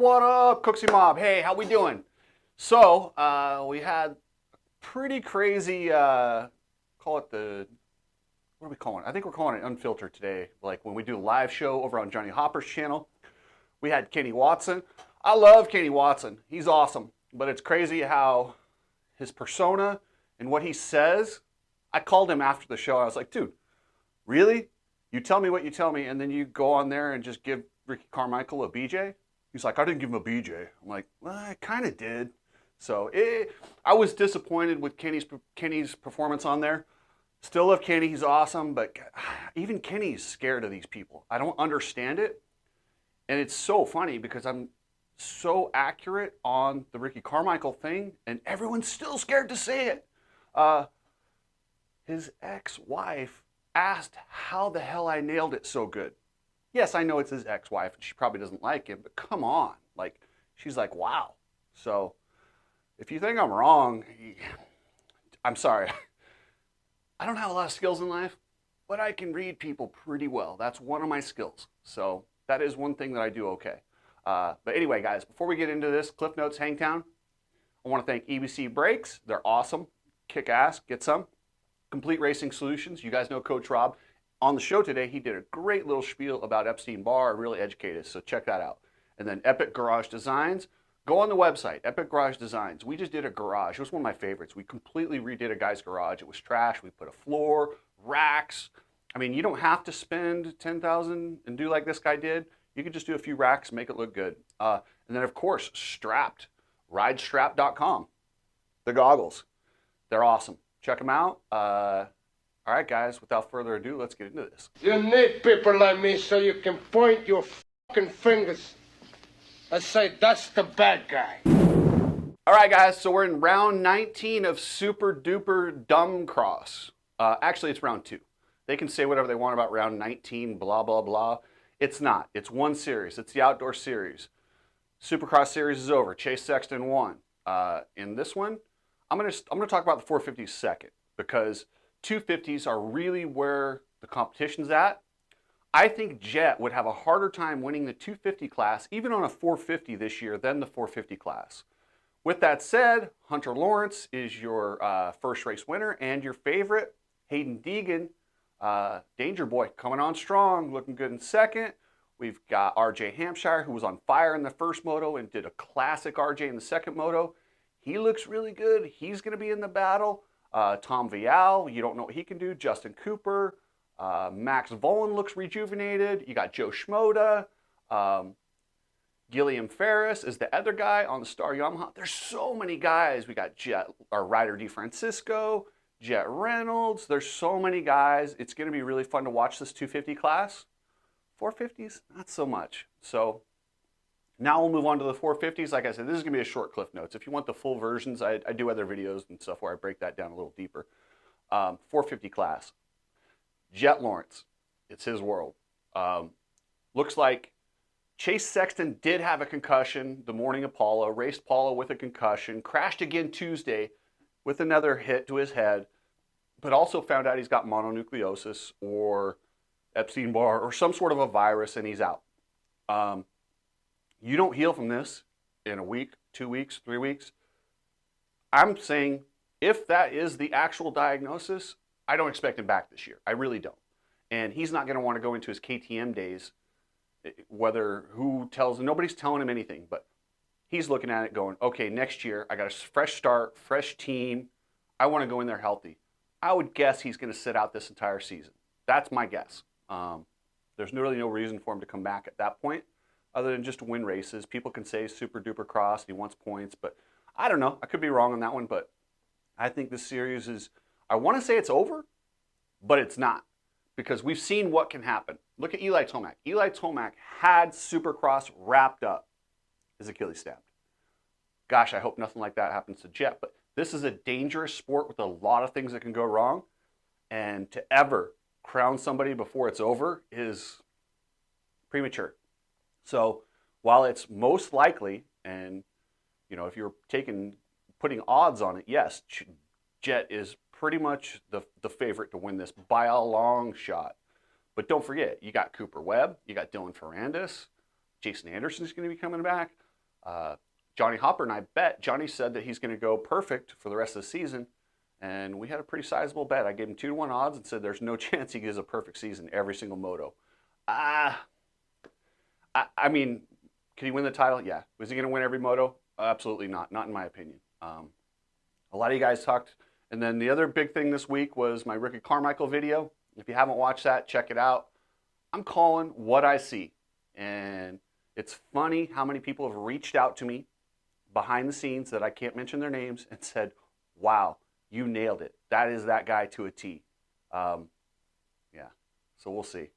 What up, Cooksy Mob? Hey, how we doing? So, we had pretty crazy, call it the, what are we calling it? I think we're calling it Unfiltered today. Like when we do a live show over on Johnny Hopper's channel, we had Kenny Watson. I love Kenny Watson. He's awesome. But it's crazy how his persona and what he says, I called him after the show. I was like, dude, really? You tell me what you tell me, and then you go on there and just give Ricky Carmichael a BJ? He's like, I didn't give him a BJ. I'm like, well, I kind of did. So I was disappointed with Kenny's performance on there. Still love Kenny, he's awesome, but even Kenny's scared of these people. I don't understand it. And it's so funny because I'm so accurate on the Ricky Carmichael thing, and everyone's still scared to say it. His ex-wife asked how the hell I nailed it so good. Yes, I know it's his ex-wife, and she probably doesn't like him, but come on. Like, she's like, wow. So, if you think I'm wrong, I'm sorry. I don't have a lot of skills in life, but I can read people pretty well. That's one of my skills. So, that is one thing that I do okay. But anyway, guys, before we get into this, Cliff Notes Hangtown, I want to thank EBC Brakes. They're awesome. Kick ass. Get some. Complete Racing Solutions. You guys know Coach Rob. On the show today, he did a great little spiel about Epstein Barr, really educated us, so check that out. And then Epic Garage Designs. Go on the website, Epic Garage Designs. We just did a garage. It was one of my favorites. We completely redid a guy's garage. It was trash. We put a floor, racks. I mean, you don't have to spend $10,000 and do like this guy did. You could just do a few racks, make it look good. And then, of course, Strapped, ridestrap.com. The goggles. They're awesome. Check them out. All right, guys, without further ado, let's get into this. You need people like me so you can point your fucking fingers and say, that's the bad guy. All right, guys, so we're in round 19 of Super Duper Dumb Cross. Actually, it's round 2. They can say whatever they want about round 19, blah, blah, blah. It's not. It's one series. It's the outdoor series. Supercross series is over. Chase Sexton won. In this one, I'm gonna talk about the 450s second, because 250s are really where the competition's at. I think Jett would have a harder time winning the 250 class, even on a 450 this year, than the 450 class. With that said, Hunter Lawrence is your first race winner, and your favorite, Hayden Deegan, Danger Boy, coming on strong, looking good in second. We've got RJ Hampshire, who was on fire in the first moto and did a classic RJ in the second moto. He looks really good. He's going to be in the battle. Tom Vial, you don't know what he can do. Justin Cooper. Max Volan looks rejuvenated. You got Joe Schmoda. Gilliam Ferris is the other guy on the Star Yamaha. There's so many guys. We got Jett, or Ryder DeFrancisco, Jett Reynolds. There's so many guys. It's going to be really fun to watch this 250 class. 450s, not so much. So now we'll move on to the 450s. Like I said, this is going to be a short Cliff Notes. If you want the full versions, I do other videos and stuff where I break that down a little deeper. 450 class. Jett Lawrence. It's his world. Looks like Chase Sexton did have a concussion the morning of Paula, raced Paula with a concussion, crashed again Tuesday with another hit to his head, but also found out he's got mononucleosis or Epstein-Barr or some sort of a virus, and he's out. You don't heal from this in a week, 2 weeks, 3 weeks. I'm saying if that is the actual diagnosis, I don't expect him back this year. I really don't. And he's not going to want to go into his KTM days, nobody's telling him anything, but he's looking at it going, okay, next year I got a fresh start, fresh team. I want to go in there healthy. I would guess he's going to sit out this entire season. That's my guess. There's really no reason for him to come back at that point, other than just to win races. People can say super duper cross, he wants points, but I don't know. I could be wrong on that one, but I think this series is, I want to say it's over, but it's not, because we've seen what can happen. Look at Eli Tomac. Eli Tomac had Supercross wrapped up. His Achilles stabbed. Gosh, I hope nothing like that happens to Jett, but this is a dangerous sport with a lot of things that can go wrong, and to ever crown somebody before it's over is premature. So while it's most likely, and you know, if you're putting odds on it, yes, Jett is pretty much the favorite to win this by a long shot. But don't forget, you got Cooper Webb, you got Dylan Ferrandis, Jason Anderson is going to be coming back. Johnny Hopper and I bet. Johnny said that he's going to go perfect for the rest of the season, and we had a pretty sizable bet. I gave him 2-to-1 odds and said there's no chance he gives a perfect season every single moto. I mean, can he win the title? Yeah. Was he going to win every moto? Absolutely not. Not in my opinion. A lot of you guys talked. And then the other big thing this week was my Ricky Carmichael video. If you haven't watched that, check it out. I'm calling what I see. And it's funny how many people have reached out to me behind the scenes that I can't mention their names and said, wow, you nailed it. That is that guy to a T. Yeah, so we'll see.